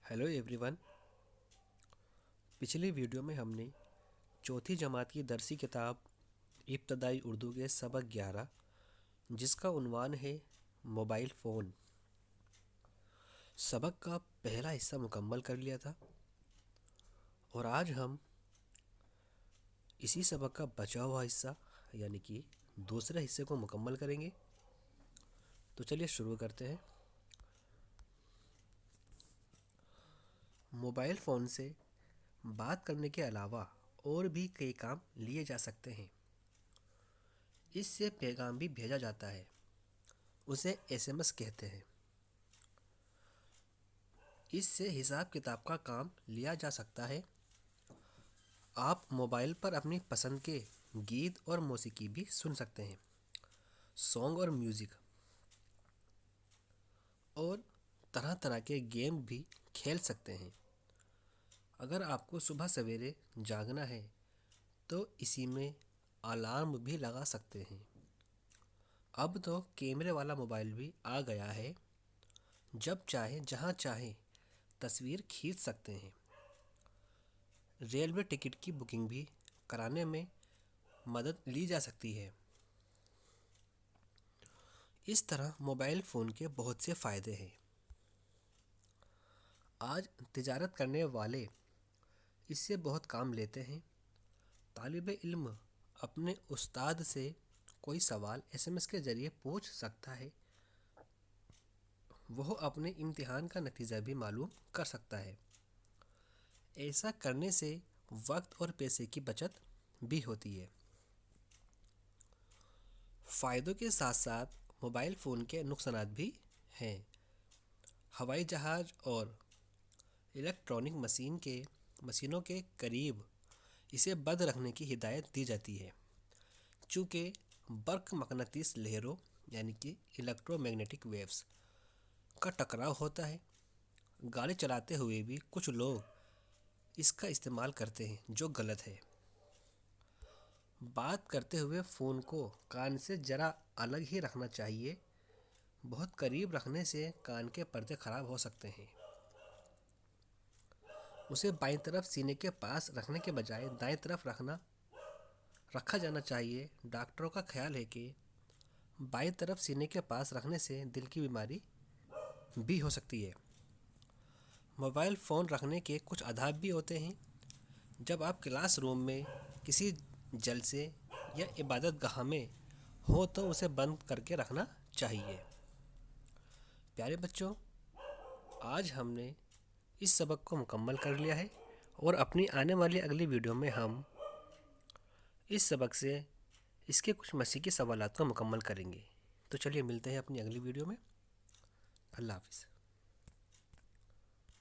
Hello everyone. पिछली video में हमने चौथी जमात की दरसी किताब इब्तदाई उर्दू के सबक 11 जिसका उन्वान है मोबाइल फ़ोन, सबक का पहला हिस्सा मुकम्मल कर लिया था और आज हम इसी सबक का बचा हुआ हिस्सा यानी कि दूसरे हिस्से को मुकम्मल करेंगे। तो चलिए शुरू करते हैं। मोबाइल फ़ोन से बात करने के अलावा और भी कई काम लिए जा सकते हैं। इससे पैगाम भी भेजा जाता है, उसे एसएमएस कहते हैं। इससे हिसाब किताब का काम लिया जा सकता है। आप मोबाइल पर अपनी पसंद के गीत और मौसीकी भी सुन सकते हैं, सॉन्ग और म्यूज़िक, और तरह तरह के गेम भी खेल सकते हैं। अगर आपको सुबह सवेरे जागना है तो इसी में अलार्म भी लगा सकते हैं। अब तो कैमरे वाला मोबाइल भी आ गया है, जब चाहे जहाँ चाहे तस्वीर खींच सकते हैं। रेलवे टिकट की बुकिंग भी कराने में मदद ली जा सकती है। इस तरह मोबाइल फ़ोन के बहुत से फ़ायदे हैं। आज तिजारत करने वाले इससे बहुत काम लेते हैं। तालिब इल्म अपने उस्ताद से कोई सवाल एसएमएस के ज़रिए पूछ सकता है। वह अपने इम्तिहान का नतीजा भी मालूम कर सकता है। ऐसा करने से वक्त और पैसे की बचत भी होती है। फ़ायदों के साथ साथ मोबाइल फ़ोन के नुकसानात भी हैं। हवाई जहाज़ और इलेक्ट्रॉनिक मशीनों के करीब इसे बंद रखने की हिदायत दी जाती है, चूँकि बर्क मकनातीस लहरों यानी कि इलेक्ट्रोमैग्नेटिक वेव्स का टकराव होता है। गाड़ी चलाते हुए भी कुछ लोग इसका इस्तेमाल करते हैं, जो गलत है। बात करते हुए फ़ोन को कान से ज़रा अलग ही रखना चाहिए। बहुत करीब रखने से कान के पर्दे ख़राब हो सकते हैं। उसे बाईं तरफ सीने के पास रखने के बजाय दाईं तरफ रखा जाना चाहिए। डॉक्टरों का ख्याल है कि बाईं तरफ सीने के पास रखने से दिल की बीमारी भी हो सकती है। मोबाइल फ़ोन रखने के कुछ आदाब भी होते हैं। जब आप क्लास रूम में, किसी जलसे या इबादत गाह में हो तो उसे बंद करके रखना चाहिए। प्यारे बच्चों, आज हमने इस सबक को मुकम्मल कर लिया है और अपनी आने वाली अगली वीडियो में हम इस सबक से इसके कुछ मसीकी सवालात को मुकम्मल करेंगे। तो चलिए मिलते हैं अपनी अगली वीडियो में। अल्लाह हाफ़िज़।